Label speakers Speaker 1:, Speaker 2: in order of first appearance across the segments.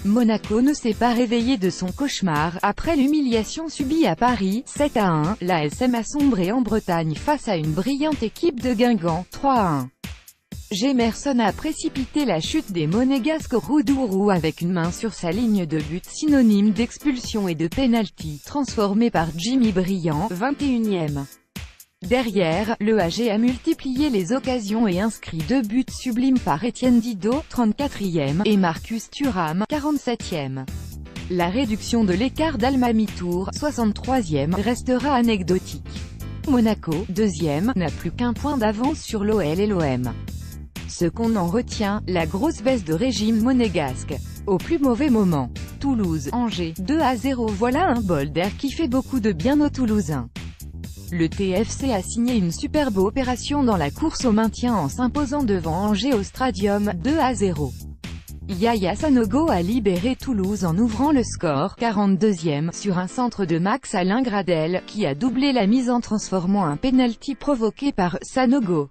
Speaker 1: Monaco ne s'est pas réveillé de son cauchemar, après l'humiliation subie à Paris, 7-1, l'ASM a sombré en Bretagne face à une brillante équipe de Guingamp, 3-1. Jemerson a précipité la chute des Monégasques Roudourou avec une main sur sa ligne de but, synonyme d'expulsion et de pénalty, transformé par Jimmy Briand, 21e. Derrière, le AG a multiplié les occasions et inscrit 2 buts sublimes par Étienne Didot, 34e, et Marcus Thuram, 47e. La réduction de l'écart d'Almamitour, 63e, restera anecdotique. Monaco, 2e, n'a plus qu'un point d'avance sur l'OL et l'OM. Ce qu'on en retient, la grosse baisse de régime monégasque. Au plus mauvais moment. Toulouse, Angers, 2-0. Voilà un bol d'air qui fait beaucoup de bien aux Toulousains. Le TFC a signé une superbe opération dans la course au maintien en s'imposant devant Angers au Stadium, 2-0. Yaya Sanogo a libéré Toulouse en ouvrant le score, 42e, sur un centre de Max Alain Gradel, qui a doublé la mise en transformant un pénalty provoqué par Sanogo.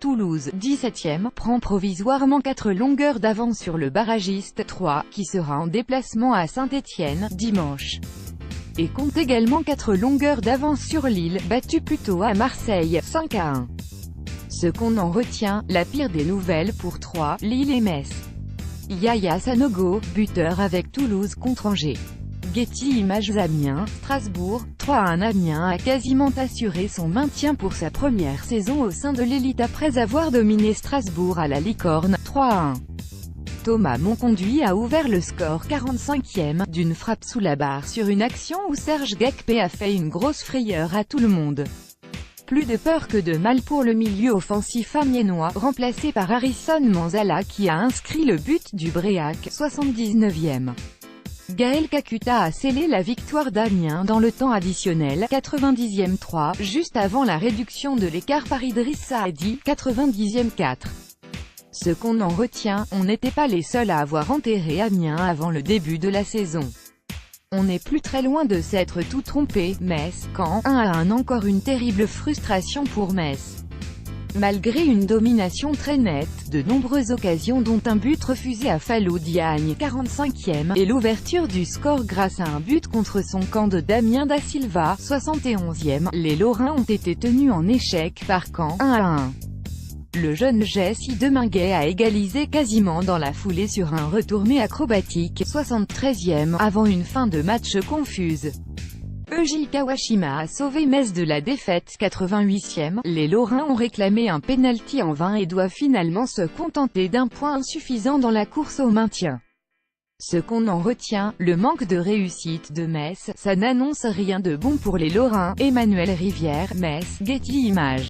Speaker 1: Toulouse, 17e, prend provisoirement 4 longueurs d'avance sur le barragiste, 3, qui sera en déplacement à Saint-Étienne, dimanche. Et compte également 4 longueurs d'avance sur Lille, battu plus tôt à Marseille, 5-1. Ce qu'on en retient, la pire des nouvelles pour 3, Lille et Metz. Yaya Sanogo, buteur avec Toulouse contre Angers. Getty Images Amiens, Strasbourg, 3-1. Amiens a quasiment assuré son maintien pour sa première saison au sein de l'élite après avoir dominé Strasbourg à la Licorne, 3-1. Thomas Monconduit a ouvert le score, 45e, d'une frappe sous la barre sur une action où Serge Gakpé a fait une grosse frayeur à tout le monde. Plus de peur que de mal pour le milieu offensif amiénois, remplacé par Harrison Manzala qui a inscrit le but du Bréac, 79e. Gaël Kakuta a scellé la victoire d'Amiens dans le temps additionnel, 90e 3, juste avant la réduction de l'écart par Idriss Saadi, 90e 4. Ce qu'on en retient, on n'était pas les seuls à avoir enterré Amiens avant le début de la saison. On n'est plus très loin de s'être tout trompé. Metz, Caen, 1-1. Encore une terrible frustration pour Metz. Malgré une domination très nette, de nombreuses occasions dont un but refusé à Fallou Diagne, 45e, et l'ouverture du score grâce à un but contre son camp de Damien Da Silva, 71e, les Lorrains ont été tenus en échec par Caen, 1-1. Le jeune Jesse Deminguet a égalisé quasiment dans la foulée sur un retourné acrobatique, 73e, avant une fin de match confuse. Eugil Kawashima a sauvé Metz de la défaite, 88e, les Lorrains ont réclamé un pénalty en vain et doivent finalement se contenter d'un point insuffisant dans la course au maintien. Ce qu'on en retient, le manque de réussite de Metz, ça n'annonce rien de bon pour les Lorrains. Emmanuel Rivière, Metz, Getty Images.